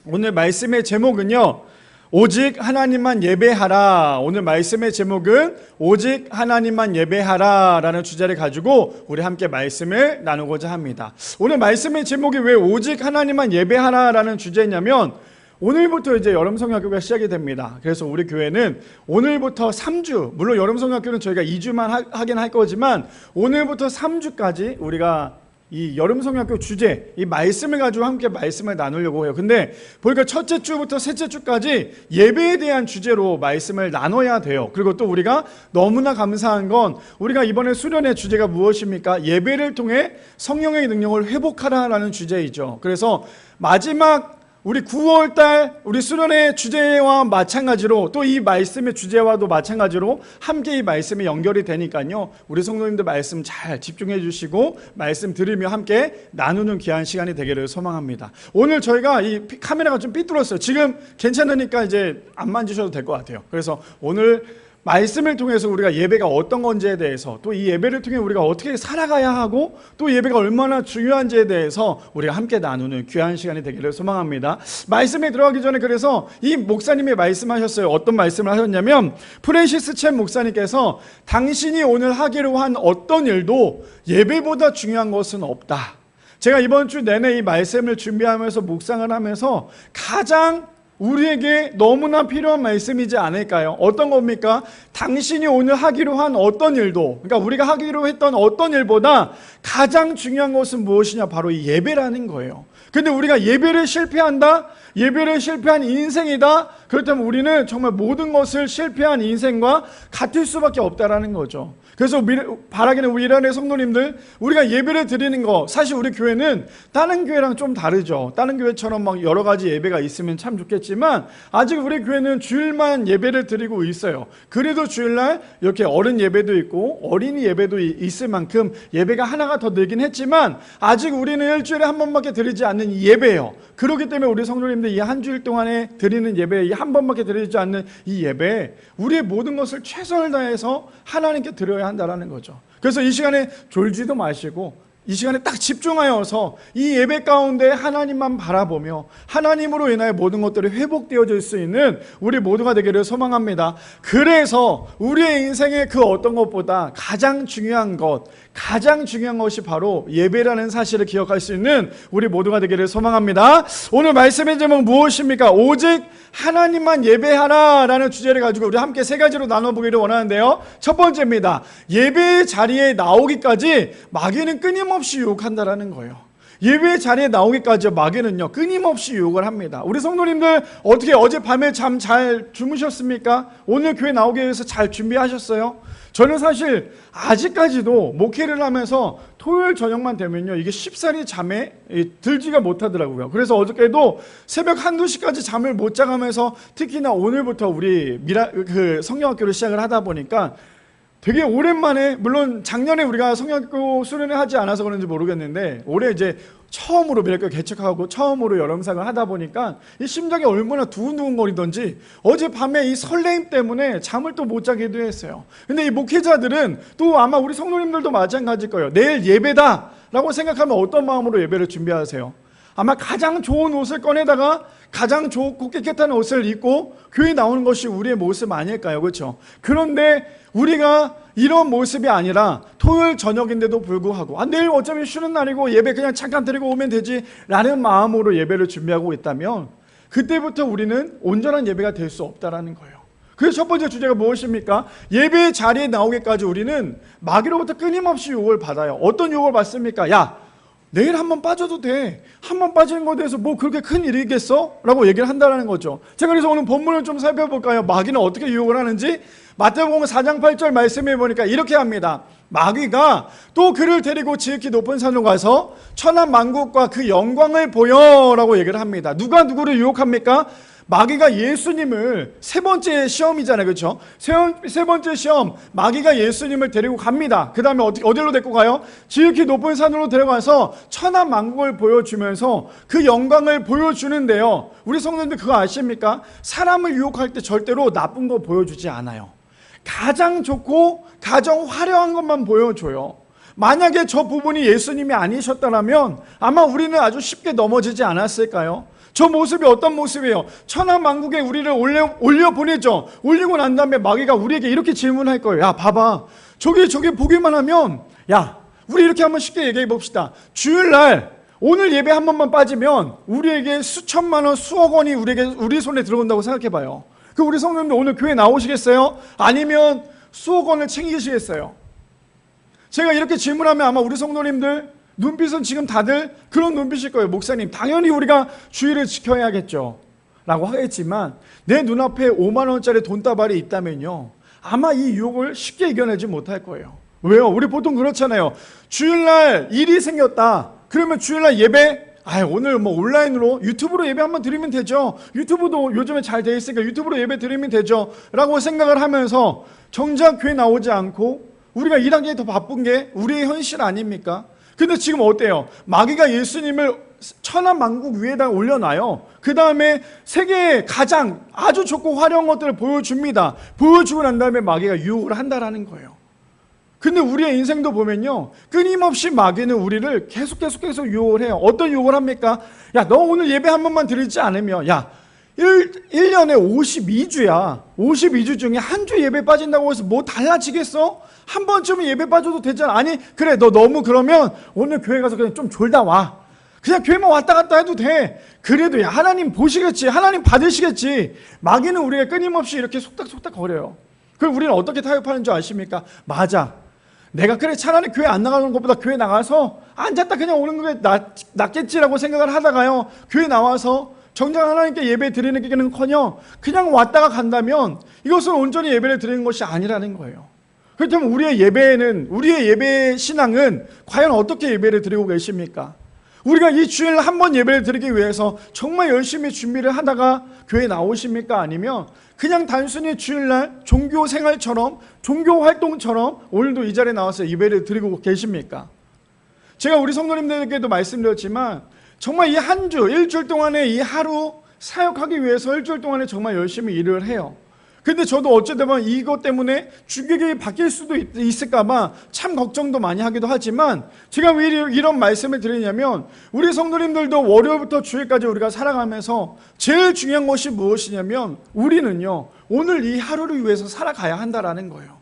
오늘 말씀의 제목은요, 오직 하나님만 예배하라. 오늘 말씀의 제목은 오직 하나님만 예배하라 라는 주제를 가지고 우리 함께 말씀을 나누고자 합니다. 오늘 말씀의 제목이 왜 오직 하나님만 예배하라 라는 주제냐면, 오늘부터 이제 여름성경학교가 시작이 됩니다. 그래서 우리 교회는 오늘부터 3주, 물론 여름성경학교는 저희가 2주만 하긴 할 거지만 오늘부터 3주까지 우리가 이 여름성경학교 주제, 이 말씀을 가지고 함께 말씀을 나누려고 해요. 근데 보니까 첫째 주부터 셋째 주까지 예배에 대한 주제로 말씀을 나눠야 돼요. 그리고 또 우리가 너무나 감사한 건, 우리가 이번에 수련의 주제가 무엇입니까? 예배를 통해 성령의 능력을 회복하라라는 주제이죠. 그래서 마지막 우리 9월달 우리 수련의 주제와 마찬가지로, 또 이 말씀의 주제와도 마찬가지로 함께 이 말씀이 연결이 되니까요, 우리 성도님들 말씀 잘 집중해 주시고 말씀 들으며 함께 나누는 귀한 시간이 되기를 소망합니다. 오늘 저희가 이 카메라가 좀 삐뚤었어요. 지금 괜찮으니까 이제 안 만지셔도 될 것 같아요. 그래서 오늘 말씀을 통해서 우리가 예배가 어떤 건지에 대해서, 또 이 예배를 통해 우리가 어떻게 살아가야 하고, 또 예배가 얼마나 중요한지에 대해서 우리가 함께 나누는 귀한 시간이 되기를 소망합니다. 말씀에 들어가기 전에, 그래서 이 목사님이 말씀하셨어요. 어떤 말씀을 하셨냐면, 프랜시스 chen 목사님께서 당신이 오늘 하기로 한 어떤 일도 예배보다 중요한 것은 없다. 제가 이번 주 내내 이 말씀을 준비하면서 묵상을 하면서 가장 우리에게 너무나 필요한 말씀이지 않을까요? 어떤 겁니까? 당신이 오늘 하기로 한 어떤 일도, 그러니까 우리가 하기로 했던 어떤 일보다 가장 중요한 것은 무엇이냐? 바로 이 예배라는 거예요. 근데 우리가 예배를 실패한다? 예배를 실패한 인생이다? 그렇다면 우리는 정말 모든 것을 실패한 인생과 같을 수밖에 없다라는 거죠. 그래서 바라기는 우리 이란의 성도님들, 우리가 예배를 드리는 거, 사실 우리 교회는 다른 교회랑 좀 다르죠. 다른 교회처럼 막 여러 가지 예배가 있으면 참 좋겠지만, 아직 우리 교회는 주일만 예배를 드리고 있어요. 그래도 주일날 이렇게 어른 예배도 있고 어린이 예배도 있을 만큼 예배가 하나가 더 늘긴 했지만, 아직 우리는 일주일에 한 번밖에 드리지 않는 이 예배예요. 그렇기 때문에 우리 성도님들 이 한 주일 동안에 드리는 예배, 이 한 번밖에 드리지 않는 이 예배, 우리의 모든 것을 최선을 다해서 하나님께 드려야 한다라는 거죠. 그래서 이 시간에 졸지도 마시고 이 시간에 딱 집중하여서 이 예배 가운데 하나님만 바라보며 하나님으로 인하여 모든 것들이 회복되어질 수 있는 우리 모두가 되기를 소망합니다. 그래서 우리의 인생의 그 어떤 것보다 가장 중요한 것이 바로 예배라는 사실을 기억할 수 있는 우리 모두가 되기를 소망합니다. 오늘 말씀의 제목 무엇입니까? 오직 하나님만 예배하라 라는 주제를 가지고 우리 함께 세 가지로 나눠보기를 원하는데요, 첫 번째입니다. 예배의 자리에 나오기까지 마귀는 끊임없이 유혹한다라는 거예요. 예배의 자리에 나오기까지 마귀는요, 끊임없이 유혹을 합니다. 우리 성도님들 어떻게 어젯밤에 잠 잘 주무셨습니까? 오늘 교회 나오기 위해서 잘 준비하셨어요? 저는 사실 아직까지도 목회를 하면서 토요일 저녁만 되면요, 이게 쉽사리 잠에 들지가 못하더라고요. 그래서 어저께도 새벽 1-2시까지 잠을 못 자가면서, 특히나 오늘부터 우리 성경학교를 시작을 하다 보니까 되게 오랜만에, 물론 작년에 우리가 성경학교 수련을 하지 않아서 그런지 모르겠는데 올해 이제 처음으로 미래교 개척하고 처음으로 여름상을 하다 보니까 이 심장이 얼마나 두근두근거리던지 어젯밤에 이 설레임 때문에 잠을 또 못 자기도 했어요. 근데 이 목회자들은 또 아마 우리 성도님들도 마찬가지일 거예요. 내일 예배다 라고 생각하면 어떤 마음으로 예배를 준비하세요? 아마 가장 좋은 옷을 꺼내다가 가장 좋고 깨끗한 옷을 입고 교회에 나오는 것이 우리의 모습 아닐까요? 그렇죠? 그런데 우리가 이런 모습이 아니라 토요일 저녁인데도 불구하고 내일 어차피 쉬는 날이고 예배 그냥 잠깐 드리고 오면 되지 라는 마음으로 예배를 준비하고 있다면, 그때부터 우리는 온전한 예배가 될 수 없다라는 거예요. 그래서 첫 번째 주제가 무엇입니까? 예배의 자리에 나오기까지 우리는 마귀로부터 끊임없이 유혹을 받아요. 어떤 유혹을 받습니까? 야, 내일 한번 빠져도 돼. 한번 빠지는 것에 대해서 뭐 그렇게 큰 일이겠어? 라고 얘기를 한다는 거죠. 제가 그래서 오늘 본문을 좀 살펴볼까요? 마귀는 어떻게 유혹을 하는지. 마태복음 4장 8절 말씀해 보니까 이렇게 합니다. 마귀가 또 그를 데리고 지극히 높은 산으로 가서 천한 만국과 그 영광을 보여라고 얘기를 합니다. 누가 누구를 유혹합니까? 마귀가 예수님을, 세 번째 시험이잖아요. 그렇죠? 세 번째 시험, 마귀가 예수님을 데리고 갑니다. 그 다음에 어디로 데리고 가요? 지극히 높은 산으로 데려가서 천한 만국을 보여주면서 그 영광을 보여주는데요, 우리 성도님들 그거 아십니까? 사람을 유혹할 때 절대로 나쁜 거 보여주지 않아요. 가장 좋고 가장 화려한 것만 보여줘요. 만약에 저 부분이 예수님이 아니셨다면 아마 우리는 아주 쉽게 넘어지지 않았을까요? 저 모습이 어떤 모습이에요? 천하만국에 우리를 올려보내죠. 올리고 난 다음에 마귀가 우리에게 이렇게 질문할 거예요. 야, 봐봐. 저기 보기만 하면, 야, 우리 이렇게 한번 쉽게 얘기해 봅시다. 주일날 오늘 예배 한 번만 빠지면 우리에게 수천만 원, 수억 원이 우리 손에 들어온다고 생각해 봐요. 그 우리 성도님들 오늘 교회 나오시겠어요? 아니면 수억 원을 챙기시겠어요? 제가 이렇게 질문하면 아마 우리 성도님들 눈빛은 지금 다들 그런 눈빛일 거예요. 목사님, 당연히 우리가 주의를 지켜야겠죠 라고 하겠지만 내 눈앞에 5만 원짜리 돈다발이 있다면요, 아마 이 유혹을 쉽게 이겨내지 못할 거예요. 왜요? 우리 보통 그렇잖아요. 주일날 일이 생겼다. 그러면 주일날 예배, 오늘 뭐 온라인으로 유튜브로 예배 한번 드리면 되죠. 유튜브도 요즘에 잘 돼 있으니까 유튜브로 예배 드리면 되죠 라고 생각을 하면서 정작 교회 나오지 않고 우리가 일하기에 더 바쁜 게 우리의 현실 아닙니까? 근데 지금 어때요? 마귀가 예수님을 천하만국 위에다 올려놔요. 그 다음에 세계에 가장 아주 좋고 화려한 것들을 보여줍니다. 보여주고 난 다음에 마귀가 유혹을 한다라는 거예요. 근데 우리의 인생도 보면요, 끊임없이 마귀는 우리를 계속 유혹을 해요. 어떤 유혹을 합니까? 야, 너 오늘 예배 한 번만 드리지 않으면, 야, 1년에 52주야. 52주 중에 한 주 예배 빠진다고 해서 뭐 달라지겠어? 한 번쯤은 예배 빠져도 되잖아. 아니, 그래, 너 너무 그러면 오늘 교회 가서 그냥 좀 졸다 와. 그냥 교회만 왔다 갔다 해도 돼. 그래도 야, 하나님 보시겠지. 하나님 받으시겠지. 마귀는 우리가 끊임없이 이렇게 속닥속닥 거려요. 그럼 우리는 어떻게 타협하는 줄 아십니까? 맞아. 내가 그래 차라리 교회 안 나가는 것보다 교회 나가서 앉았다 그냥 오는 게 낫겠지라고 생각을 하다가요, 교회 나와서 정작 하나님께 예배 드리는 게는커녕 그냥 왔다가 간다면 이것은 온전히 예배를 드리는 것이 아니라는 거예요. 그렇다면 우리의 예배 신앙은 과연 어떻게 예배를 드리고 계십니까? 우리가 이 주일 한 번 예배를 드리기 위해서 정말 열심히 준비를 하다가 교회 나오십니까? 아니면 그냥 단순히 주일날 종교 생활처럼, 종교 활동처럼 오늘도 이 자리에 나와서 예배를 드리고 계십니까? 제가 우리 성도님들에게도 말씀드렸지만 정말 이 한 주, 일주일 동안에 이 하루 사역하기 위해서 일주일 동안에 정말 열심히 일을 해요. 근데 저도 어쩌다보면 이것 때문에 주객이 바뀔 수도 있을까봐 참 걱정도 많이 하기도 하지만, 제가 왜 이런 말씀을 드리냐면 우리 성도님들도 월요일부터 주일까지 우리가 살아가면서 제일 중요한 것이 무엇이냐면 우리는요, 오늘 이 하루를 위해서 살아가야 한다라는 거예요.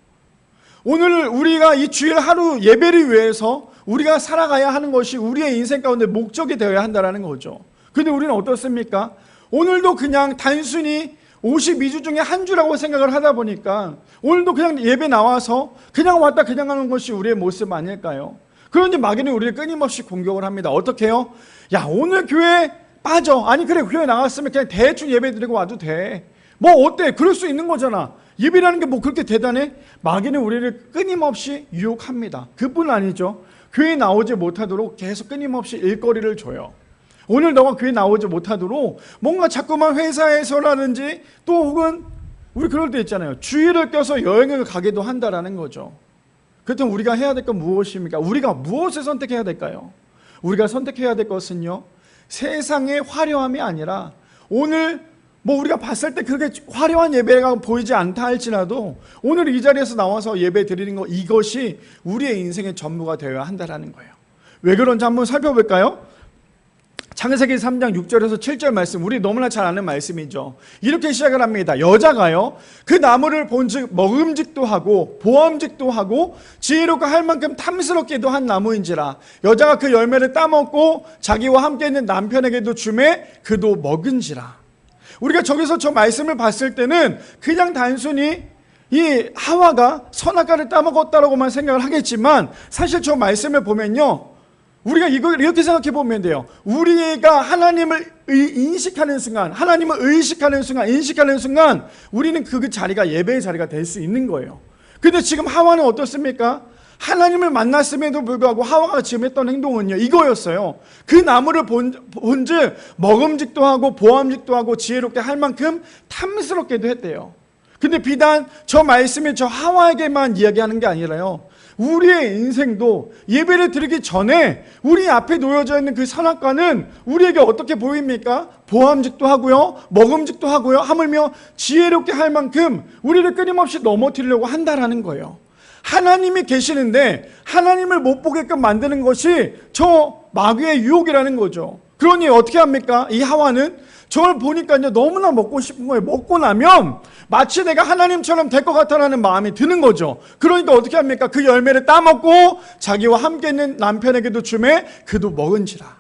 오늘 우리가 이 주일 하루 예배를 위해서 우리가 살아가야 하는 것이 우리의 인생 가운데 목적이 되어야 한다라는 거죠. 근데 우리는 어떻습니까? 오늘도 그냥 단순히 52주 중에 한 주라고 생각을 하다 보니까 오늘도 그냥 예배 나와서 그냥 왔다 그냥 가는 것이 우리의 모습 아닐까요? 그런데 마귀는 우리를 끊임없이 공격을 합니다. 어떻게 해요? 야, 오늘 교회 빠져. 아니 그래, 교회 나갔으면 그냥 대충 예배 드리고 와도 돼. 뭐 어때? 그럴 수 있는 거잖아. 예배라는 게 뭐 그렇게 대단해? 마귀는 우리를 끊임없이 유혹합니다. 그뿐 아니죠. 교회 나오지 못하도록 계속 끊임없이 일거리를 줘요. 오늘 너가 교회 나오지 못하도록 뭔가 자꾸만 회사에서라든지 또 혹은 우리 그럴 때 있잖아요. 주일을 껴서 여행을 가기도 한다라는 거죠. 그렇다면 우리가 해야 될 건 무엇입니까? 우리가 무엇을 선택해야 될까요? 우리가 선택해야 될 것은요, 세상의 화려함이 아니라 오늘 뭐 우리가 봤을 때 그렇게 화려한 예배가 보이지 않다 할지라도 오늘 이 자리에서 나와서 예배 드리는 것, 이것이 우리의 인생의 전부가 되어야 한다라는 거예요. 왜 그런지 한번 살펴볼까요? 창세기 3장 6절에서 7절 말씀, 우리 너무나 잘 아는 말씀이죠. 이렇게 시작을 합니다. 여자가요, 그 나무를 본즉 먹음직도 하고 보암직도 하고 지혜롭고 할 만큼 탐스럽기도 한 나무인지라. 여자가 그 열매를 따먹고 자기와 함께 있는 남편에게도 주매 그도 먹은지라. 우리가 저기서 저 말씀을 봤을 때는 그냥 단순히 이 하와가 선악과를 따먹었다라고만 생각을 하겠지만, 사실 저 말씀을 보면요, 우리가 이걸 이렇게 생각해 보면 돼요. 우리가 하나님을 인식하는 순간, 하나님을 의식하는 순간, 인식하는 순간 우리는 그 자리가 예배의 자리가 될 수 있는 거예요. 근데 지금 하와는 어떻습니까? 하나님을 만났음에도 불구하고 하와가 지금 했던 행동은요, 이거였어요. 그 나무를 본즉 먹음직도 하고 보암직도 하고 지혜롭게 할 만큼 탐스럽게도 했대요. 근데 비단 저 말씀이 저 하와에게만 이야기하는 게 아니라요, 우리의 인생도 예배를 드리기 전에 우리 앞에 놓여져 있는 그 선악과는 우리에게 어떻게 보입니까? 보암직도 하고요, 먹음직도 하고요, 하물며 지혜롭게 할 만큼 우리를 끊임없이 넘어뜨리려고 한다라는 거예요. 하나님이 계시는데 하나님을 못 보게끔 만드는 것이 저 마귀의 유혹이라는 거죠. 그러니 어떻게 합니까? 이 하와는 저걸 보니까요 너무나 먹고 싶은 거예요. 먹고 나면 마치 내가 하나님처럼 될 것 같다라는 마음이 드는 거죠. 그러니까 어떻게 합니까? 그 열매를 따먹고 자기와 함께 있는 남편에게도 주매 그도 먹은지라.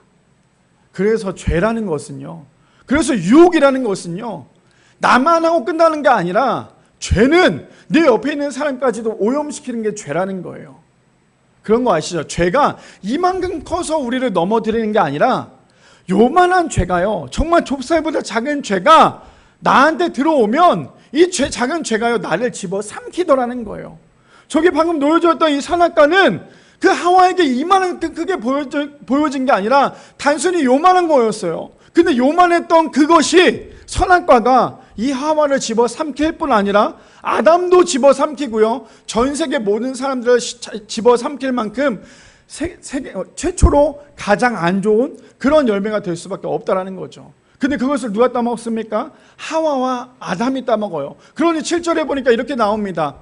그래서 죄라는 것은요, 그래서 유혹이라는 것은요, 나만 하고 끝나는 게 아니라 죄는 내 옆에 있는 사람까지도 오염시키는 게 죄라는 거예요. 그런 거 아시죠? 죄가 이만큼 커서 우리를 넘어뜨리는 게 아니라 요만한 죄가요, 정말 좁쌀보다 작은 죄가 나한테 들어오면 이 작은 죄가요 나를 집어삼키더라는 거예요. 저기 방금 놓여져 있던 이 선악과는 그 하와에게 이만한 크게 보여진 게 아니라 단순히 요만한 거였어요. 근데 요만했던 그것이 선악과가 이 하와를 집어삼킬 뿐 아니라 아담도 집어삼키고요, 전 세계 모든 사람들을 집어삼킬 만큼 세계 최초로 가장 안 좋은 그런 열매가 될 수밖에 없다라는 거죠. 근데 그것을 누가 따먹습니까? 하와와 아담이 따먹어요. 그러니 7절에 보니까 이렇게 나옵니다.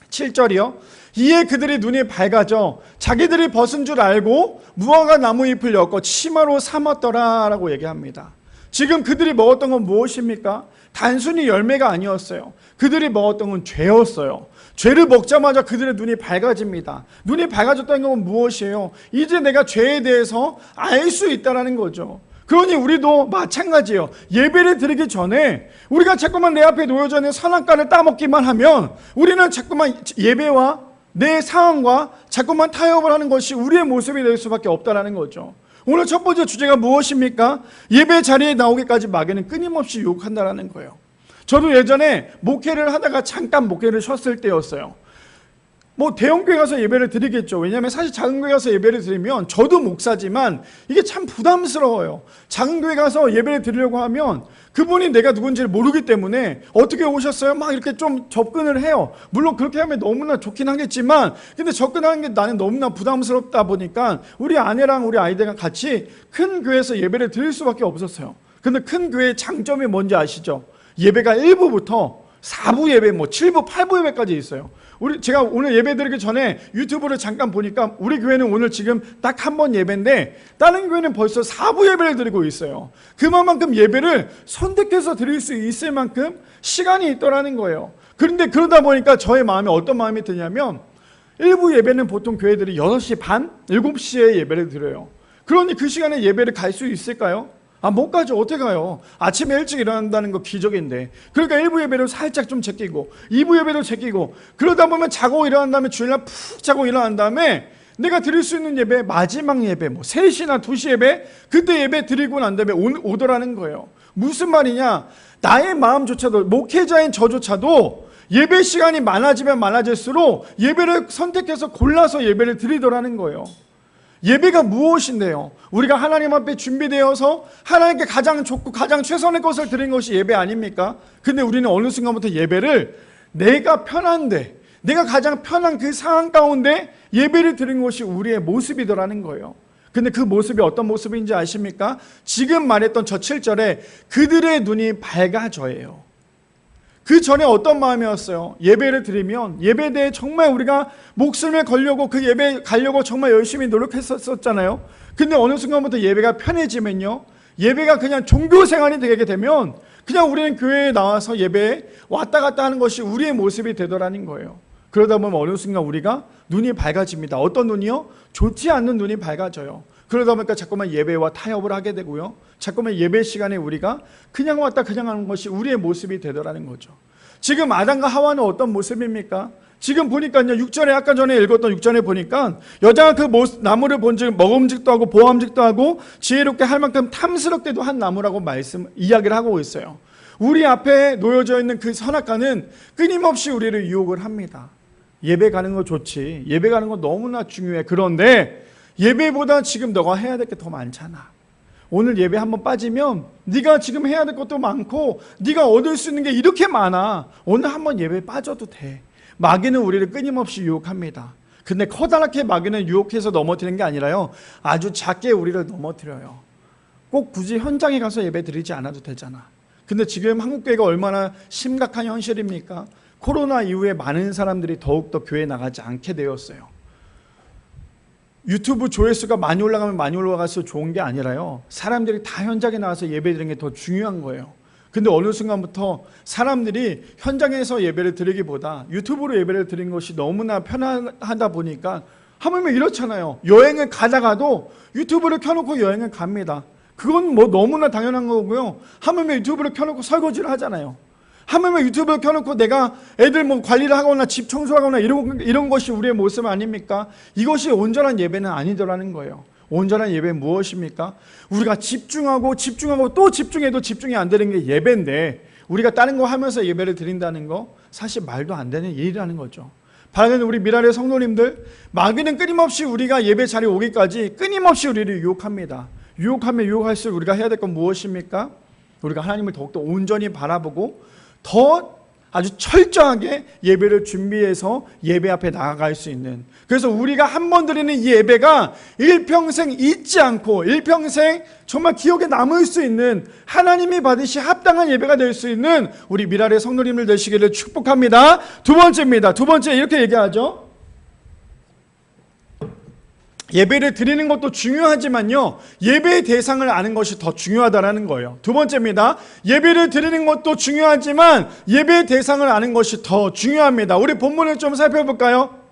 7절이요. 이에 그들이 눈이 밝아져 자기들이 벗은 줄 알고 무화과 나무 잎을 엮어 치마로 삼았더라 라고 얘기합니다. 지금 그들이 먹었던 건 무엇입니까? 단순히 열매가 아니었어요. 그들이 먹었던 건 죄였어요. 죄를 먹자마자 그들의 눈이 밝아집니다. 눈이 밝아졌다는 건 무엇이에요? 이제 내가 죄에 대해서 알 수 있다는 거죠. 그러니 우리도 마찬가지예요. 예배를 드리기 전에 우리가 자꾸만 내 앞에 놓여져 있는 선악과를 따먹기만 하면 우리는 자꾸만 예배와 내 상황과 자꾸만 타협을 하는 것이 우리의 모습이 될 수밖에 없다는 거죠. 오늘 첫 번째 주제가 무엇입니까? 예배 자리에 나오기까지 마귀는 끊임없이 유혹한다는 거예요. 저도 예전에 목회를 하다가 잠깐 목회를 쉬었을 때였어요. 대형교회 가서 예배를 드리겠죠. 왜냐하면 사실 작은 교회 가서 예배를 드리면 저도 목사지만 이게 참 부담스러워요. 작은 교회 가서 예배를 드리려고 하면 그분이 내가 누군지를 모르기 때문에 어떻게 오셨어요? 막 이렇게 좀 접근을 해요. 물론 그렇게 하면 너무나 좋긴 하겠지만 근데 접근하는 게 나는 너무나 부담스럽다 보니까 우리 아내랑 우리 아이들과 같이 큰 교회에서 예배를 드릴 수밖에 없었어요. 근데 큰 교회의 장점이 뭔지 아시죠? 예배가 1부부터 4부 예배, 7부, 8부 예배까지 있어요. 제가 오늘 예배 드리기 전에 유튜브를 잠깐 보니까 우리 교회는 오늘 지금 딱 한 번 예배인데 다른 교회는 벌써 4부 예배를 드리고 있어요. 그만큼 예배를 선택해서 드릴 수 있을 만큼 시간이 있더라는 거예요. 그런데 그러다 보니까 저의 마음에 어떤 마음이 드냐면 1부 예배는 보통 교회들이 6시 반, 7시에 예배를 드려요. 그러니 그 시간에 예배를 갈 수 있을까요? 못 가죠. 어떻게 가요? 아침에 일찍 일어난다는 거 기적인데. 그러니까 1부 예배를 살짝 좀 제끼고 2부 예배도 제끼고 그러다 보면 자고 일어난 다음에 주일날 푹 자고 일어난 다음에 내가 드릴 수 있는 예배, 마지막 예배 3시나 2시 예배, 그때 예배 드리고 난 다음에 오더라는 거예요. 무슨 말이냐? 나의 마음조차도, 목회자인 저조차도 예배 시간이 많아지면 많아질수록 예배를 선택해서 골라서 예배를 드리더라는 거예요. 예배가 무엇인데요? 우리가 하나님 앞에 준비되어서 하나님께 가장 좋고 가장 최선의 것을 드린 것이 예배 아닙니까? 근데 우리는 어느 순간부터 예배를 내가 편한데, 내가 가장 편한 그 상황 가운데 예배를 드린 것이 우리의 모습이더라는 거예요. 근데 그 모습이 어떤 모습인지 아십니까? 지금 말했던 저 7절에 그들의 눈이 밝아져예요. 그 전에 어떤 마음이었어요? 예배를 드리면 예배에 대해 정말 우리가 목숨을 걸려고 그 예배 가려고 정말 열심히 노력했었잖아요. 근데 어느 순간부터 예배가 편해지면요, 예배가 그냥 종교생활이 되게 되면 그냥 우리는 교회에 나와서 예배에 왔다 갔다 하는 것이 우리의 모습이 되더라는 거예요. 그러다 보면 어느 순간 우리가 눈이 밝아집니다. 어떤 눈이요? 좋지 않는 눈이 밝아져요. 그러다 보니까 자꾸만 예배와 타협을 하게 되고요, 자꾸만 예배 시간에 우리가 그냥 왔다 그냥 하는 것이 우리의 모습이 되더라는 거죠. 지금 아담과 하와는 어떤 모습입니까? 지금 보니까요, 6절에 아까 전에 읽었던 6절에 보니까 여자가 그 나무를 본즉 먹음직도 하고 보암직도 하고 지혜롭게 할 만큼 탐스럽게도 한 나무라고 이야기를 하고 있어요. 우리 앞에 놓여져 있는 그 선악과는 끊임없이 우리를 유혹을 합니다. 예배 가는 거 좋지, 예배 가는 거 너무나 중요해. 그런데 예배보다 지금 너가 해야 될 게 더 많잖아. 오늘 예배 한번 빠지면 네가 지금 해야 될 것도 많고 네가 얻을 수 있는 게 이렇게 많아. 오늘 한번 예배 빠져도 돼. 마귀는 우리를 끊임없이 유혹합니다. 근데 커다랗게 마귀는 유혹해서 넘어뜨리는 게 아니라요, 아주 작게 우리를 넘어뜨려요. 꼭 굳이 현장에 가서 예배 드리지 않아도 되잖아. 근데 지금 한국교회가 얼마나 심각한 현실입니까? 코로나 이후에 많은 사람들이 더욱더 교회에 나가지 않게 되었어요. 유튜브 조회수가 많이 올라가면 많이 올라갈수록 좋은 게 아니라요, 사람들이 다 현장에 나와서 예배드리는 게 더 중요한 거예요. 근데 어느 순간부터 사람들이 현장에서 예배를 드리기보다 유튜브로 예배를 드리는 것이 너무나 편하다 보니까 하물며 이렇잖아요. 여행을 가다가도 유튜브를 켜놓고 여행을 갑니다. 그건 뭐 너무나 당연한 거고요. 하물며 유튜브를 켜놓고 설거지를 하잖아요. 하물며 유튜브를 켜놓고 내가 애들 뭐 관리를 하거나 집 청소하거나 이런 것이 우리의 모습 아닙니까? 이것이 온전한 예배는 아니더라는 거예요. 온전한 예배는 무엇입니까? 우리가 집중하고 또 집중해도 집중이 안 되는 게 예배인데, 우리가 다른 거 하면서 예배를 드린다는 거 사실 말도 안 되는 일이라는 거죠. 바라는 우리 미랄의 성도님들, 마귀는 끊임없이 우리가 예배 자리에 오기까지 끊임없이 우리를 유혹합니다. 유혹하면 유혹할수록 우리가 해야 될 건 무엇입니까? 우리가 하나님을 더욱더 온전히 바라보고 더 아주 철저하게 예배를 준비해서 예배 앞에 나아갈 수 있는, 그래서 우리가 한 번 드리는 이 예배가 일평생 잊지 않고 일평생 정말 기억에 남을 수 있는 하나님이 받으시 합당한 예배가 될 수 있는 우리 미랄의 성도님들 되시기를 축복합니다. 두 번째 이렇게 얘기하죠. 예배를 드리는 것도 중요하지만요, 예배의 대상을 아는 것이 더 중요하다는 거예요. 두 번째입니다. 예배를 드리는 것도 중요하지만 예배의 대상을 아는 것이 더 중요합니다. 우리 본문을 좀 살펴볼까요?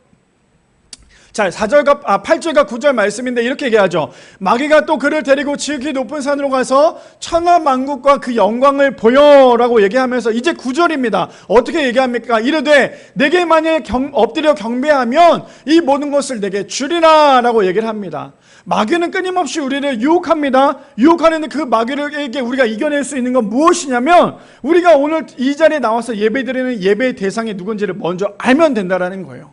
자, 8절과 9절 말씀인데 이렇게 얘기하죠. 마귀가 또 그를 데리고 지극히 높은 산으로 가서 천하만국과 그 영광을 보여라고 얘기하면서 이제 9절입니다. 어떻게 얘기합니까? 이르되 내게 만일 엎드려 경배하면 이 모든 것을 내게 주리라 라고 얘기를 합니다. 마귀는 끊임없이 우리를 유혹합니다. 유혹하는 그 마귀에게 우리가 이겨낼 수 있는 건 무엇이냐면, 우리가 오늘 이 자리에 나와서 예배드리는 예배의 대상이 누군지를 먼저 알면 된다는 거예요.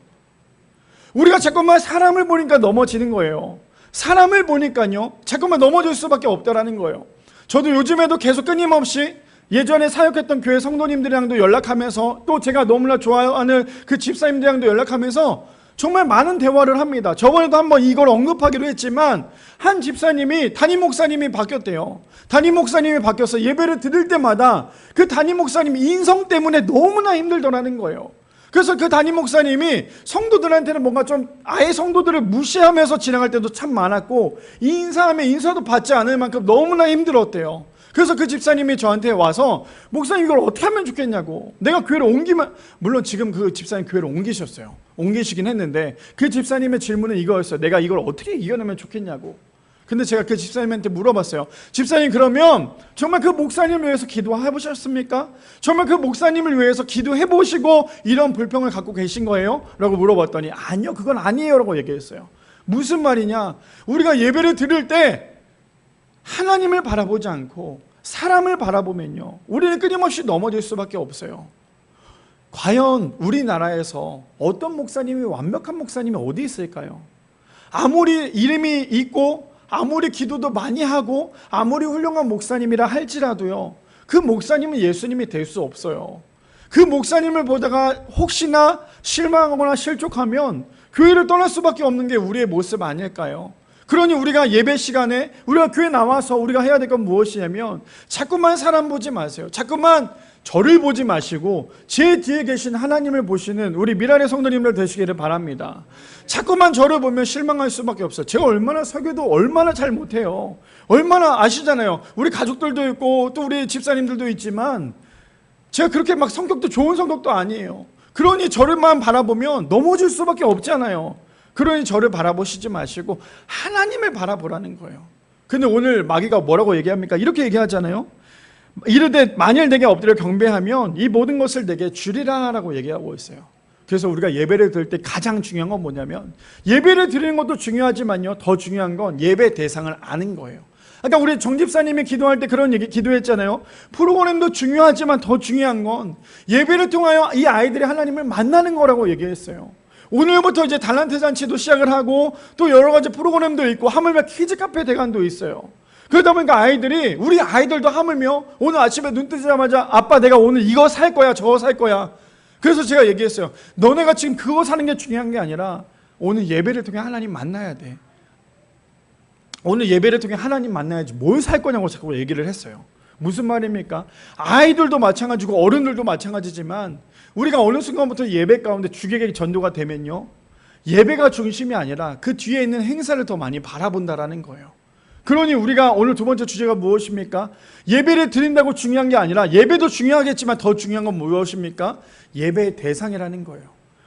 우리가 자꾸만 사람을 보니까 넘어지는 거예요. 사람을 보니까요, 자꾸만 넘어질 수밖에 없다라는 거예요. 저도 요즘에도 계속 끊임없이 예전에 사역했던 교회 성도님들이랑도 연락하면서, 또 제가 너무나 좋아하는 그 집사님들이랑도 연락하면서 정말 많은 대화를 합니다. 저번에도 한번 이걸 언급하기로 했지만, 한 집사님이 담임 목사님이 바뀌었대요. 담임 목사님이 바뀌어서 예배를 드릴 때마다 그 담임 목사님 인성 때문에 너무나 힘들더라는 거예요. 그래서 그 담임 목사님이 성도들한테는 뭔가 좀 아예 성도들을 무시하면서 진행할 때도 참 많았고, 인사하면 인사도 받지 않을 만큼 너무나 힘들었대요. 그래서 그 집사님이 저한테 와서, 목사님 이걸 어떻게 하면 좋겠냐고, 내가 교회를 옮기면, 물론 지금 그 집사님 교회를 옮기셨어요. 옮기시긴 했는데 그 집사님의 질문은 이거였어요. 내가 이걸 어떻게 이겨내면 좋겠냐고. 근데 제가 그 집사님한테 물어봤어요. 집사님, 그러면 정말 그 목사님을 위해서 기도해 보셨습니까? 정말 그 목사님을 위해서 기도해 보시고 이런 불평을 갖고 계신 거예요? 라고 물어봤더니 아니요, 그건 아니에요 라고 얘기했어요. 무슨 말이냐, 우리가 예배를 드릴 때 하나님을 바라보지 않고 사람을 바라보면요, 우리는 끊임없이 넘어질 수밖에 없어요. 과연 우리나라에서 어떤 목사님이, 완벽한 목사님이 어디 있을까요? 아무리 이름이 있고 아무리 기도도 많이 하고 아무리 훌륭한 목사님이라 할지라도요, 그 목사님은 예수님이 될 수 없어요. 그 목사님을 보다가 혹시나 실망하거나 실족하면 교회를 떠날 수밖에 없는 게 우리의 모습 아닐까요? 그러니 우리가 예배 시간에 우리가 교회 나와서 우리가 해야 될 건 무엇이냐면, 자꾸만 사람 보지 마세요. 자꾸만 저를 보지 마시고 제 뒤에 계신 하나님을 보시는 우리 미랄의 성도님들 되시기를 바랍니다. 자꾸만 저를 보면 실망할 수밖에 없어요. 제가 얼마나 설교도 얼마나 잘 못해요. 얼마나 아시잖아요. 우리 가족들도 있고 또 우리 집사님들도 있지만 제가 그렇게 막 성격도 좋은 성격도 아니에요. 그러니 저를만 바라보면 넘어질 수밖에 없잖아요. 그러니 저를 바라보시지 마시고 하나님을 바라보라는 거예요. 근데 오늘 마귀가 뭐라고 얘기합니까? 이렇게 얘기하잖아요. 이르되 만일 내게 엎드려 경배하면 이 모든 것을 내게 주리라 라고 얘기하고 있어요. 그래서 우리가 예배를 드릴 때 가장 중요한 건 뭐냐면, 예배를 드리는 것도 중요하지만요, 더 중요한 건 예배 대상을 아는 거예요. 아까 우리 정집사님이 기도할 때 그런 얘기 기도했잖아요. 프로그램도 중요하지만 더 중요한 건 예배를 통하여 이 아이들이 하나님을 만나는 거라고 얘기했어요. 오늘부터 이제 달란트 잔치도 시작을 하고 또 여러 가지 프로그램도 있고 하물며 키즈 카페 대관도 있어요. 그러다 보니까 우리 아이들도 하물며 오늘 아침에 눈 뜨자마자 아빠 내가 오늘 이거 살 거야 저거 살 거야. 그래서 제가 얘기했어요. 너네가 지금 그거 사는 게 중요한 게 아니라 오늘 예배를 통해 하나님 만나야 돼. 오늘 예배를 통해 하나님 만나야지 뭘 살 거냐고 자꾸 얘기를 했어요. 무슨 말입니까? 아이들도 마찬가지고 어른들도 마찬가지지만 우리가 어느 순간부터 예배 가운데 주객이 전도가 되면요, 예배가 중심이 아니라 그 뒤에 있는 행사를 더 많이 바라본다라는 거예요. 그러니 우리가 오늘 두 번째 주제가 무엇입니까? 예배를 드린다고 중요한 게 아니라, 예배도 중요하겠지만 더 중요한 건 무엇입니까? 예배의 대상이라는 거예요.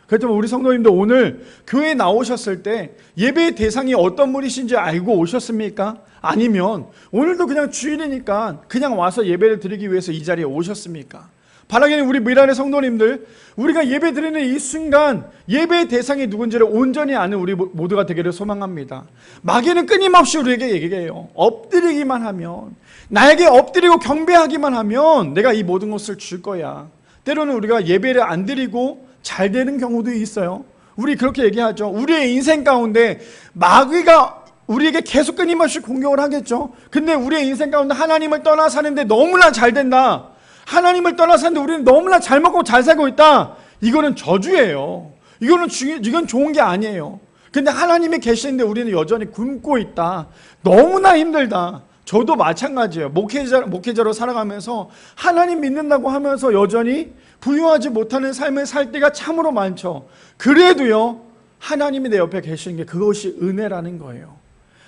그렇다면 우리 성도님들 오늘 교회에 나오셨을 때 예배의 대상이 어떤 분이신지 알고 오셨습니까? 아니면 오늘도 그냥 주일이니까 그냥 와서 예배를 드리기 위해서 이 자리에 오셨습니까? 바라기는 우리 미란의 성도님들, 우리가 예배 드리는 이 순간 예배의 대상이 누군지를 온전히 아는 우리 모두가 되기를 소망합니다. 마귀는 끊임없이 우리에게 얘기해요. 엎드리기만 하면, 나에게 엎드리고 경배하기만 하면 내가 이 모든 것을 줄 거야. 때로는 우리가 예배를 안 드리고 잘 되는 경우도 있어요. 우리 그렇게 얘기하죠. 우리의 인생 가운데 마귀가 우리에게 계속 끊임없이 공격을 하겠죠. 근데 우리의 인생 가운데 하나님을 떠나 사는데 너무나 잘 된다, 하나님을 떠나 사는데 우리는 너무나 잘 먹고 잘 살고 있다, 이거는 저주예요. 이건 좋은 게 아니에요. 근데 하나님이 계시는데 우리는 여전히 굶고 있다, 너무나 힘들다. 저도 마찬가지예요. 목회자로 살아가면서 하나님 믿는다고 하면서 여전히 부유하지 못하는 삶을 살 때가 참으로 많죠. 그래도요, 하나님이 내 옆에 계시는 게 그것이 은혜라는 거예요.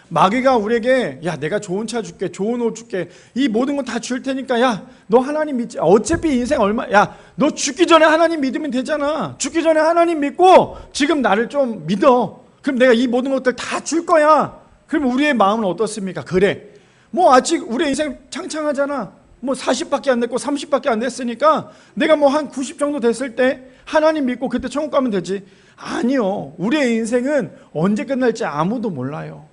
마귀가 우리에게 야, 내가 좋은 차 줄게, 좋은 옷 줄게, 이 모든 거 다 줄 테니까 야, 너 하나님 믿지, 어차피 인생 얼마, 야, 너 죽기 전에 하나님 믿으면 되잖아. 죽기 전에 하나님 믿고 지금 나를 좀 믿어. 그럼 내가 이 모든 것들 다 줄 거야. 그럼 우리의 마음은 어떻습니까? 그래, 뭐 아직 우리 인생 창창하잖아. 뭐 40밖에 안 됐고 30밖에 안 됐으니까 내가 뭐 한 90 정도 됐을 때 하나님 믿고 그때 천국 가면 되지. 아니요, 우리의 인생은 언제 끝날지 아무도 몰라요.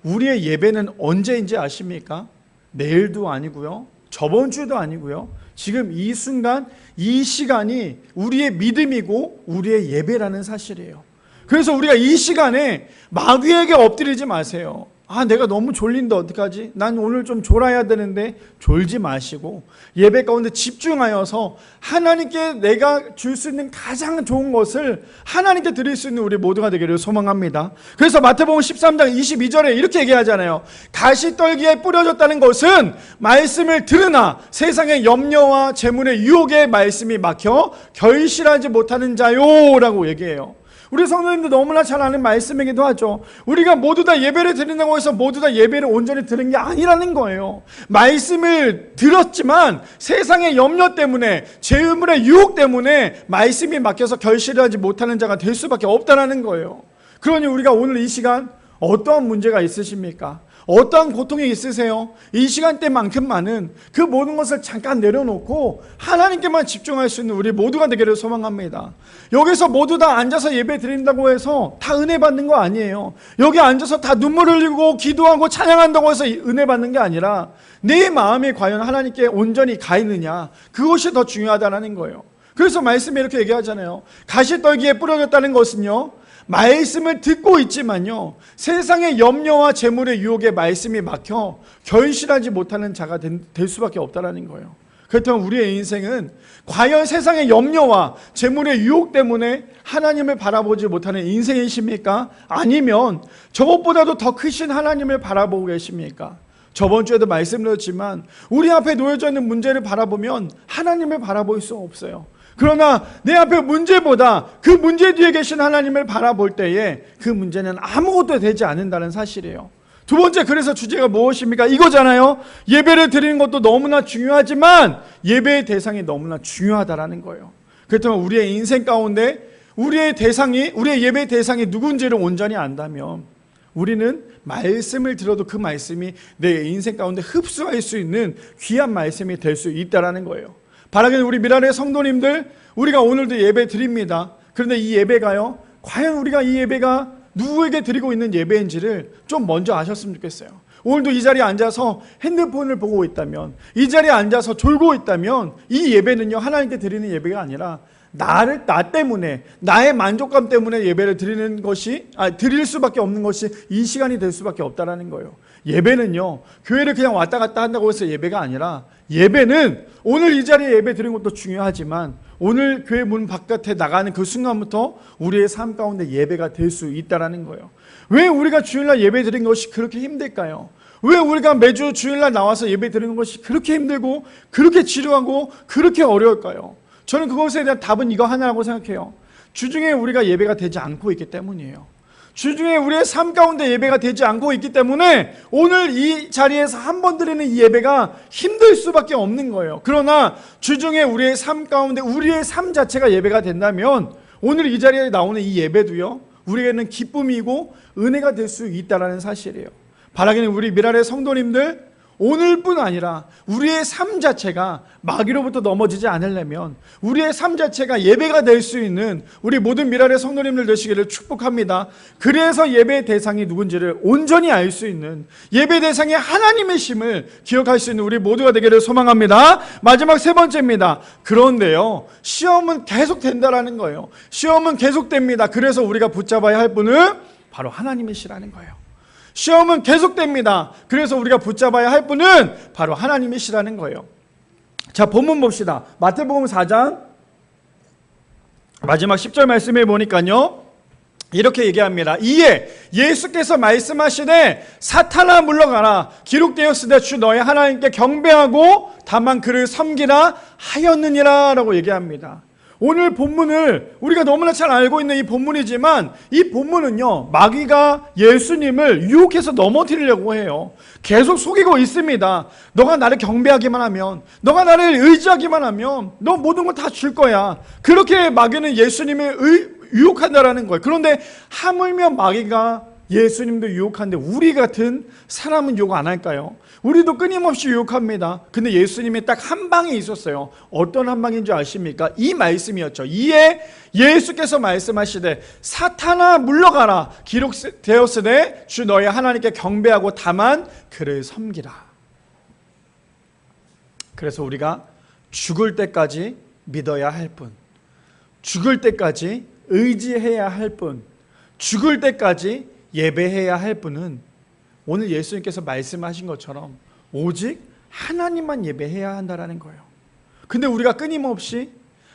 우리의 예배는 언제인지 아십니까? 내일도 아니고요, 저번 주도 아니고요, 지금 이 순간 이 시간이 우리의 믿음이고 우리의 예배라는 사실이에요. 그래서 우리가 이 시간에 마귀에게 엎드리지 마세요. 아, 내가 너무 졸린데 어떡하지? 난 오늘 좀 졸아야 되는데, 졸지 마시고 예배 가운데 집중하여서 하나님께 내가 줄 수 있는 가장 좋은 것을 하나님께 드릴 수 있는 우리 모두가 되기를 소망합니다. 그래서 마태복음 13장 22절에 이렇게 얘기하잖아요. 가시떨기에 뿌려졌다는 것은 말씀을 들으나 세상의 염려와 재물의 유혹에 말씀이 막혀 결실하지 못하는 자요 라고 얘기해요. 우리 성도님들 너무나 잘 아는 말씀이기도 하죠. 우리가 모두 다 예배를 드린다고 해서 모두 다 예배를 온전히 드린 게 아니라는 거예요. 말씀을 들었지만 세상의 염려 때문에, 재물의 유혹 때문에 말씀이 막혀서 결실하지 못하는 자가 될 수밖에 없다는 거예요. 그러니 우리가 오늘 이 시간 어떠한 문제가 있으십니까? 어떠한 고통이 있으세요? 이 시간대만큼만은 그 모든 것을 잠깐 내려놓고 하나님께만 집중할 수 있는 우리 모두가 되기를 소망합니다. 여기서 모두 다 앉아서 예배 드린다고 해서 다 은혜 받는 거 아니에요. 여기 앉아서 다 눈물 흘리고 기도하고 찬양한다고 해서 은혜 받는 게 아니라 내 마음이 과연 하나님께 온전히 가 있느냐, 그것이 더 중요하다는 거예요. 그래서 말씀이 이렇게 얘기하잖아요. 가시떨기에 뿌려졌다는 것은요, 말씀을 듣고 있지만요, 세상의 염려와 재물의 유혹에 말씀이 막혀 결실하지 못하는 자가 될 수밖에 없다는 거예요. 그렇다면 우리의 인생은 과연 세상의 염려와 재물의 유혹 때문에 하나님을 바라보지 못하는 인생이십니까? 아니면 저것보다도 더 크신 하나님을 바라보고 계십니까? 저번 주에도 말씀드렸지만 우리 앞에 놓여져 있는 문제를 바라보면 하나님을 바라볼 수 없어요. 그러나 내 앞에 문제보다 그 문제 뒤에 계신 하나님을 바라볼 때에 그 문제는 아무것도 되지 않는다는 사실이에요. 두 번째, 그래서 주제가 무엇입니까? 이거잖아요. 예배를 드리는 것도 너무나 중요하지만 예배의 대상이 너무나 중요하다라는 거예요. 그렇다면 우리의 인생 가운데 우리의 예배의 대상이 누군지를 온전히 안다면 우리는 말씀을 들어도 그 말씀이 내 인생 가운데 흡수할 수 있는 귀한 말씀이 될 수 있다라는 거예요. 바라기는 우리 미란의 성도님들, 우리가 오늘도 예배 드립니다. 그런데 이 예배가요, 과연 우리가 이 예배가 누구에게 드리고 있는 예배인지를 좀 먼저 아셨으면 좋겠어요. 오늘도 이 자리에 앉아서 핸드폰을 보고 있다면, 이 자리에 앉아서 졸고 있다면 이 예배는요, 하나님께 드리는 예배가 아니라 나 때문에, 나의 만족감 때문에 예배를 드릴 수밖에 없는 것이 이 시간이 될 수밖에 없다라는 거예요. 예배는요, 교회를 그냥 왔다 갔다 한다고 해서 예배가 아니라, 예배는 오늘 이 자리에 예배 드리는 것도 중요하지만 오늘 교회 문 바깥에 나가는 그 순간부터 우리의 삶 가운데 예배가 될 수 있다라는 거예요. 왜 우리가 주일날 예배 드리는 것이 그렇게 힘들까요? 왜 우리가 매주 주일날 나와서 예배 드리는 것이 그렇게 힘들고 그렇게 지루하고 그렇게 어려울까요? 저는 그것에 대한 답은 이거 하나라고 생각해요. 주중에 우리가 예배가 되지 않고 있기 때문이에요. 주중에 우리의 삶 가운데 예배가 되지 않고 있기 때문에 오늘 이 자리에서 한 번 드리는 이 예배가 힘들 수밖에 없는 거예요. 그러나 주중에 우리의 삶 가운데 우리의 삶 자체가 예배가 된다면 오늘 이 자리에 나오는 이 예배도요, 우리에게는 기쁨이고 은혜가 될 수 있다는 사실이에요. 바라기는 우리 미랄의 성도님들, 오늘뿐 아니라 우리의 삶 자체가 마귀로부터 넘어지지 않으려면 우리의 삶 자체가 예배가 될 수 있는 우리 모든 미랄의 성도님들 되시기를 축복합니다. 그래서 예배의 대상이 누군지를 온전히 알 수 있는, 예배 대상이 하나님의 심을 기억할 수 있는 우리 모두가 되기를 소망합니다. 마지막 세 번째입니다. 그런데요, 시험은 계속 된다라는 거예요. 시험은 계속됩니다. 그래서 우리가 붙잡아야 할 분은 바로 하나님이시라는 거예요. 시험은 계속됩니다. 그래서 우리가 붙잡아야 할 분은 바로 하나님이시라는 거예요. 자, 본문 봅시다. 마태복음 4장 마지막 10절 말씀에 보니까요, 이렇게 얘기합니다. 이에 예수께서 말씀하시되 사탄아 물러가라, 기록되었으되 주 너의 하나님께 경배하고 다만 그를 섬기라 하였느니라 라고 얘기합니다. 오늘 본문을 우리가 너무나 잘 알고 있는 이 본문이지만, 이 본문은요, 마귀가 예수님을 유혹해서 넘어뜨리려고 해요. 계속 속이고 있습니다. 너가 나를 경배하기만 하면, 너가 나를 의지하기만 하면 너 모든 걸 다 줄 거야. 그렇게 마귀는 예수님을 유혹한다라는 거예요. 그런데 하물며 마귀가 예수님도 유혹하는데 우리 같은 사람은 유혹 안 할까요? 우리도 끊임없이 유혹합니다. 근데 예수님이 딱 한 방이 있었어요. 어떤 한 방인 줄 아십니까? 이 말씀이었죠. 이에 예수께서 말씀하시되 사탄아 물러가라, 기록되었으되 주 너의 하나님께 경배하고 다만 그를 섬기라. 그래서 우리가 죽을 때까지 믿어야 할 뿐, 죽을 때까지 의지해야 할 뿐, 죽을 때까지 예배해야 할 분은 오늘 예수님께서 말씀하신 것처럼 오직 하나님만 예배해야 한다라는 거예요. 근데 우리가 끊임없이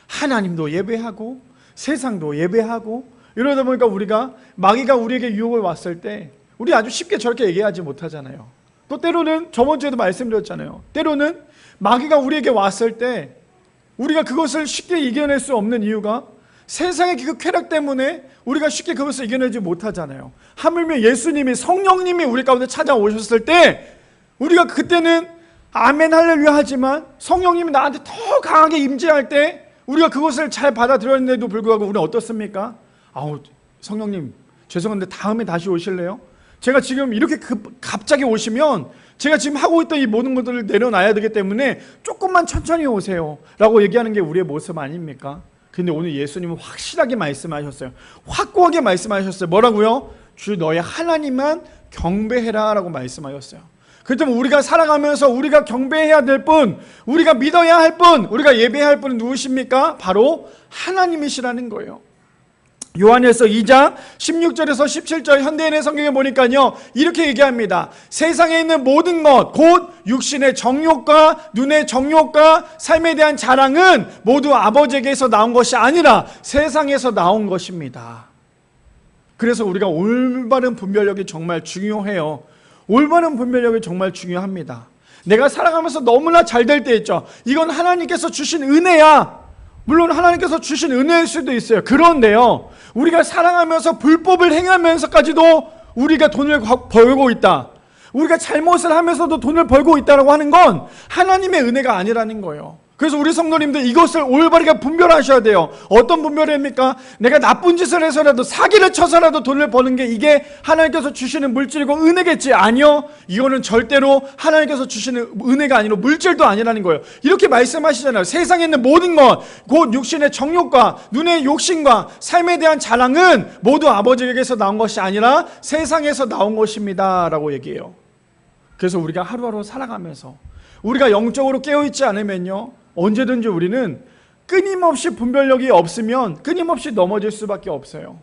하나님도 예배하고 세상도 예배하고 이러다 보니까 우리가, 마귀가 우리에게 유혹을 왔을 때 우리 아주 쉽게 저렇게 얘기하지 못하잖아요. 또 때로는 저번 주에도 말씀드렸잖아요. 때로는 마귀가 우리에게 왔을 때 우리가 그것을 쉽게 이겨낼 수 없는 이유가 세상의 그 쾌락 때문에 우리가 쉽게 그것을 이겨내지 못하잖아요. 하물며 예수님이, 성령님이 우리 가운데 찾아오셨을 때 우리가 그때는 아멘 할렐루야 하지만 성령님이 나한테 더 강하게 임재할 때 우리가 그것을 잘 받아들였는데도 불구하고 우리는 어떻습니까? 아우, 성령님 죄송한데 다음에 다시 오실래요? 제가 지금 이렇게 갑자기 오시면 제가 지금 하고 있던 이 모든 것들을 내려놔야 되기 때문에 조금만 천천히 오세요 라고 얘기하는 게 우리의 모습 아닙니까? 근데 오늘 예수님은 확실하게 말씀하셨어요. 확고하게 말씀하셨어요. 뭐라고요? 주 너의 하나님만 경배해라 라고 말씀하셨어요. 그렇다면 우리가 살아가면서 우리가 경배해야 될 분, 우리가 믿어야 할 분, 우리가 예배해야 할 분은 누구십니까? 바로 하나님이시라는 거예요. 요한일서 2장 16절에서 17절 현대인의 성경에 보니까요, 이렇게 얘기합니다. 세상에 있는 모든 것, 곧 육신의 정욕과 눈의 정욕과 삶에 대한 자랑은 모두 아버지에게서 나온 것이 아니라 세상에서 나온 것입니다. 그래서 우리가 올바른 분별력이 정말 중요해요. 올바른 분별력이 정말 중요합니다. 내가 살아가면서 너무나 잘 될 때 있죠. 이건 하나님께서 주신 은혜야. 물론 하나님께서 주신 은혜일 수도 있어요. 그런데요, 우리가 살아가면서 불법을 행하면서까지도 우리가 돈을 벌고 있다, 우리가 잘못을 하면서도 돈을 벌고 있다고 하는 건 하나님의 은혜가 아니라는 거예요. 그래서 우리 성도님들 이것을 올바르게 분별하셔야 돼요. 어떤 분별입니까? 내가 나쁜 짓을 해서라도, 사기를 쳐서라도 돈을 버는 게 이게 하나님께서 주시는 물질이고 은혜겠지? 아니요, 이거는 절대로 하나님께서 주시는 은혜가 아니라 물질도 아니라는 거예요. 이렇게 말씀하시잖아요. 세상에 있는 모든 것, 곧 육신의 정욕과 눈의 욕심과 삶에 대한 자랑은 모두 아버지에게서 나온 것이 아니라 세상에서 나온 것입니다 라고 얘기해요. 그래서 우리가 하루하루 살아가면서 우리가 영적으로 깨어있지 않으면요, 언제든지 우리는 끊임없이 분별력이 없으면 끊임없이 넘어질 수밖에 없어요.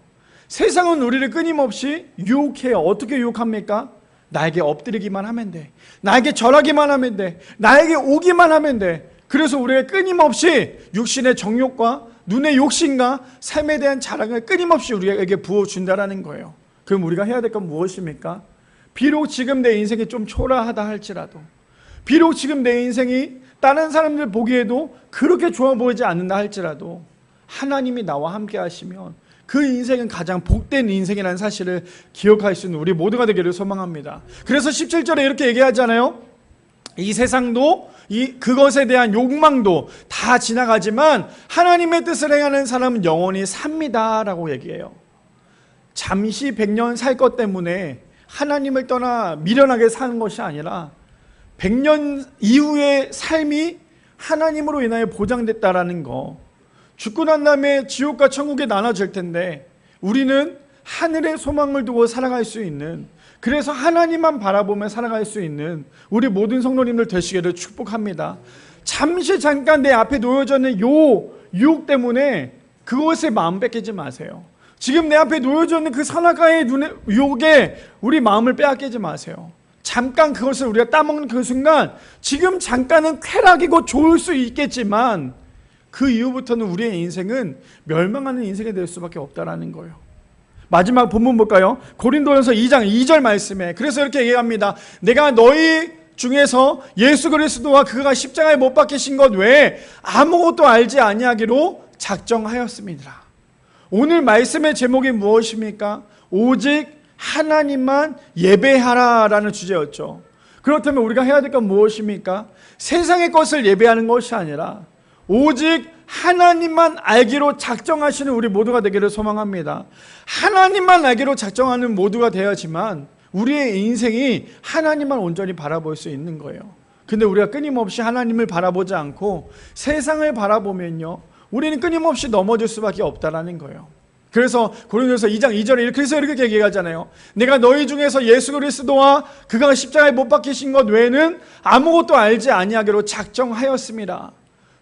세상은 우리를 끊임없이 유혹해요. 어떻게 유혹합니까? 나에게 엎드리기만 하면 돼, 나에게 절하기만 하면 돼, 나에게 오기만 하면 돼. 그래서 우리가 끊임없이 육신의 정욕과 눈의 욕심과 삶에 대한 자랑을 끊임없이 우리에게 부어준다라는 거예요. 그럼 우리가 해야 될 건 무엇입니까? 비록 지금 내 인생이 좀 초라하다 할지라도, 비록 지금 내 인생이 다른 사람들 보기에도 그렇게 좋아 보이지 않는다 할지라도 하나님이 나와 함께 하시면 그 인생은 가장 복된 인생이라는 사실을 기억할 수 있는 우리 모두가 되기를 소망합니다. 그래서 17절에 이렇게 얘기하잖아요. 이 세상도 그것에 대한 욕망도 다 지나가지만 하나님의 뜻을 행하는 사람은 영원히 삽니다 라고 얘기해요. 잠시 100년 살 것 때문에 하나님을 떠나 미련하게 사는 것이 아니라 100년 이후의 삶이 하나님으로 인하여 보장됐다라는 거. 죽고 난 다음에 지옥과 천국에 나눠질 텐데 우리는 하늘의 소망을 두고 살아갈 수 있는, 그래서 하나님만 바라보며 살아갈 수 있는 우리 모든 성도님들 되시기를 축복합니다. 잠깐 내 앞에 놓여져 있는 요 유혹 때문에 그것에 마음 뺏기지 마세요. 지금 내 앞에 놓여져 있는 그 선악과의 유혹에 우리 마음을 빼앗기지 마세요. 잠깐 그것을 우리가 따먹는 그 순간, 지금 잠깐은 쾌락이고 좋을 수 있겠지만 그 이후부터는 우리의 인생은 멸망하는 인생이 될 수밖에 없다라는 거예요. 마지막 본문 볼까요? 고린도전서 2장 2절 말씀에 그래서 이렇게 얘기합니다. 내가 너희 중에서 예수 그리스도와 그가 십자가에 못 박히신 것 외에 아무것도 알지 아니하기로 작정하였습니다. 오늘 말씀의 제목이 무엇입니까? 오직 하나님만 예배하라라는 주제였죠. 그렇다면 우리가 해야 될 건 무엇입니까? 세상의 것을 예배하는 것이 아니라 오직 하나님만 알기로 작정하시는 우리 모두가 되기를 소망합니다. 하나님만 알기로 작정하는 모두가 되어야지만 우리의 인생이 하나님만 온전히 바라볼 수 있는 거예요. 근데 우리가 끊임없이 하나님을 바라보지 않고 세상을 바라보면요, 우리는 끊임없이 넘어질 수밖에 없다라는 거예요. 그래서 고린도전서 2장 2절에 그래서 이렇게 얘기하잖아요. 내가 너희 중에서 예수 그리스도와 그가 십자가에 못 박히신 것 외에는 아무것도 알지 아니하기로 작정하였습니다.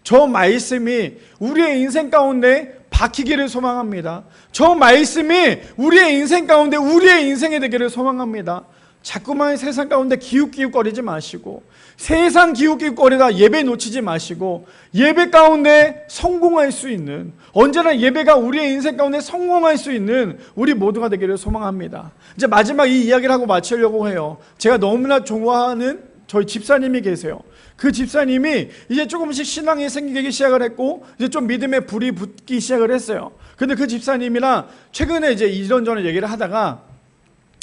저 말씀이 우리의 인생 가운데 박히기를 소망합니다. 저 말씀이 우리의 인생 가운데 우리의 인생이 되기를 소망합니다. 자꾸만 세상 가운데 기웃기웃거리지 마시고, 세상 기웃기웃거리다 예배 놓치지 마시고, 예배 가운데 성공할 수 있는, 언제나 예배가 우리의 인생 가운데 성공할 수 있는 우리 모두가 되기를 소망합니다. 이제 마지막 이 이야기를 하고 마치려고 해요. 제가 너무나 좋아하는 저희 집사님이 계세요. 그 집사님이 이제 조금씩 신앙이 생기기 시작을 했고 이제 좀 믿음의 불이 붙기 시작을 했어요. 근데 그 집사님이랑 최근에 이제 이런저런 얘기를 하다가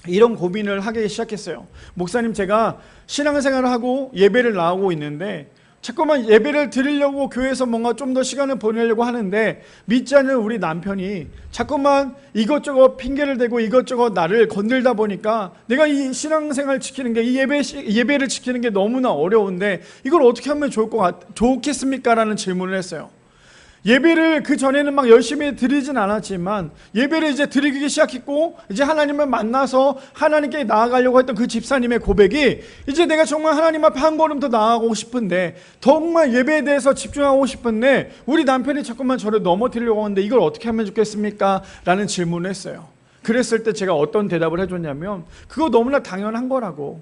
이런 고민을 하기 시작했어요. 목사님, 제가 신앙생활을 하고 예배를 나오고 있는데 자꾸만 예배를 드리려고 교회에서 뭔가 좀 더 시간을 보내려고 하는데 믿지 않는 우리 남편이 자꾸만 이것저것 핑계를 대고 이것저것 나를 건들다 보니까 내가 이 신앙생활 지키는 게, 이 예배를 지키는 게 너무나 어려운데 이걸 어떻게 하면 좋겠습니까? 라는 질문을 했어요. 예배를 그 전에는 막 열심히 드리진 않았지만 예배를 이제 드리기 시작했고 이제 하나님을 만나서 하나님께 나아가려고 했던 그 집사님의 고백이, 이제 내가 정말 하나님 앞에 한 걸음 더 나아가고 싶은데, 정말 예배에 대해서 집중하고 싶은데 우리 남편이 자꾸만 저를 넘어뜨리려고 하는데 이걸 어떻게 하면 좋겠습니까? 라는 질문을 했어요. 그랬을 때 제가 어떤 대답을 해줬냐면, 그거 너무나 당연한 거라고.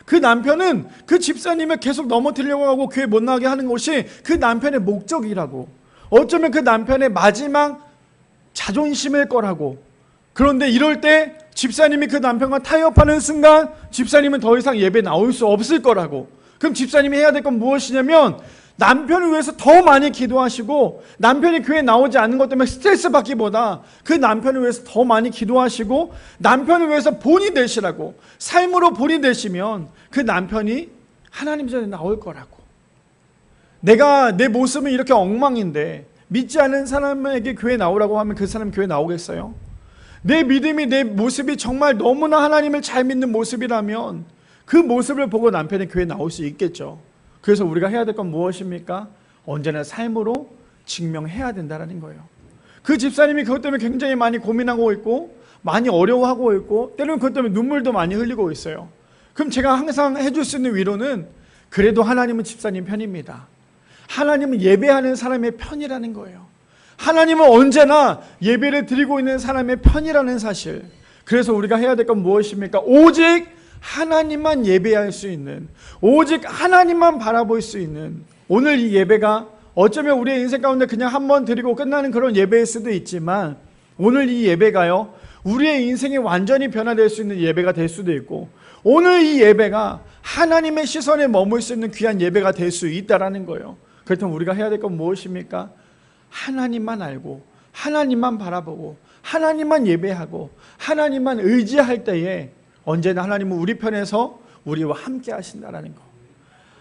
그 남편은 그 집사님을 계속 넘어뜨리려고 하고 교회 못 나가게 하는 것이 그 남편의 목적이라고. 어쩌면 그 남편의 마지막 자존심일 거라고. 그런데 이럴 때 집사님이 그 남편과 타협하는 순간 집사님은 더 이상 예배 나올 수 없을 거라고. 그럼 집사님이 해야 될 건 무엇이냐면 남편을 위해서 더 많이 기도하시고, 남편이 교회에 나오지 않는 것 때문에 스트레스 받기보다 그 남편을 위해서 더 많이 기도하시고 남편을 위해서 본이 되시라고. 삶으로 본이 되시면 그 남편이 하나님 전에 나올 거라고. 내가 내 모습은 이렇게 엉망인데 믿지 않는 사람에게 교회 나오라고 하면 그 사람 교회 나오겠어요? 내 믿음이, 내 모습이 정말 너무나 하나님을 잘 믿는 모습이라면 그 모습을 보고 남편이 교회 나올 수 있겠죠. 그래서 우리가 해야 될 건 무엇입니까? 언제나 삶으로 증명해야 된다는 거예요. 그 집사님이 그것 때문에 굉장히 많이 고민하고 있고 많이 어려워하고 있고 때로는 그것 때문에 눈물도 많이 흘리고 있어요. 그럼 제가 항상 해줄 수 있는 위로는, 그래도 하나님은 집사님 편입니다. 하나님은 예배하는 사람의 편이라는 거예요. 하나님은 언제나 예배를 드리고 있는 사람의 편이라는 사실. 그래서 우리가 해야 될 건 무엇입니까? 오직 하나님만 예배할 수 있는, 오직 하나님만 바라볼 수 있는, 오늘 이 예배가 어쩌면 우리의 인생 가운데 그냥 한 번 드리고 끝나는 그런 예배일 수도 있지만, 오늘 이 예배가요, 우리의 인생이 완전히 변화될 수 있는 예배가 될 수도 있고, 오늘 이 예배가 하나님의 시선에 머물 수 있는 귀한 예배가 될 수 있다는 거예요. 그렇다면 우리가 해야 될 건 무엇입니까? 하나님만 알고 하나님만 바라보고 하나님만 예배하고 하나님만 의지할 때에 언제나 하나님은 우리 편에서 우리와 함께 하신다라는 거.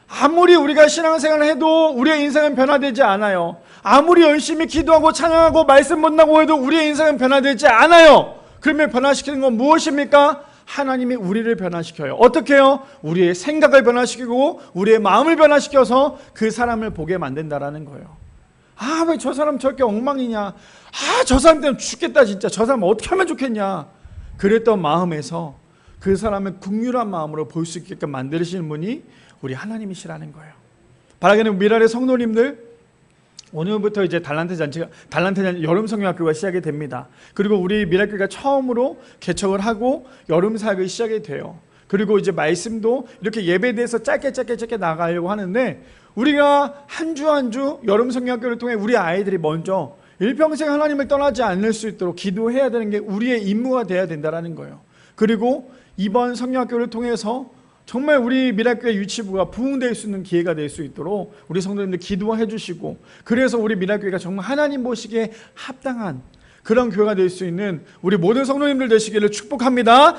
아무리 우리가 신앙생활을 해도 우리의 인생은 변화되지 않아요. 아무리 열심히 기도하고 찬양하고 말씀 본다고 해도 우리의 인생은 변화되지 않아요. 그러면 변화시키는 건 무엇입니까? 하나님이 우리를 변화시켜요. 어떻게 해요? 우리의 생각을 변화시키고 우리의 마음을 변화시켜서 그 사람을 보게 만든다라는 거예요. 아, 왜 저 사람 저렇게 엉망이냐? 아, 저 사람 때문에 죽겠다 진짜. 저 사람 어떻게 하면 좋겠냐? 그랬던 마음에서 그 사람을 국률한 마음으로 볼 수 있게끔 만드시는 분이 우리 하나님이시라는 거예요. 바라기는 미랄의 성도님들, 오늘부터 이제 달란트 잔치 여름 성경학교가 시작이 됩니다. 그리고 우리 미랄교회가 처음으로 개척을 하고 여름 사역이 시작이 돼요. 그리고 이제 말씀도 이렇게 예배에 대해서 짧게 나가려고 하는데, 우리가 한 주 한 주 여름 성경학교를 통해 우리 아이들이 먼저 일평생 하나님을 떠나지 않을 수 있도록 기도해야 되는 게 우리의 임무가 돼야 된다는 거예요. 그리고 이번 성경학교를 통해서 정말 우리 미랄교회 유치부가 부흥될 수 있는 기회가 될 수 있도록 우리 성도님들 기도해 주시고, 그래서 우리 미랄교회가 정말 하나님 보시기에 합당한 그런 교회가 될 수 있는 우리 모든 성도님들 되시기를 축복합니다.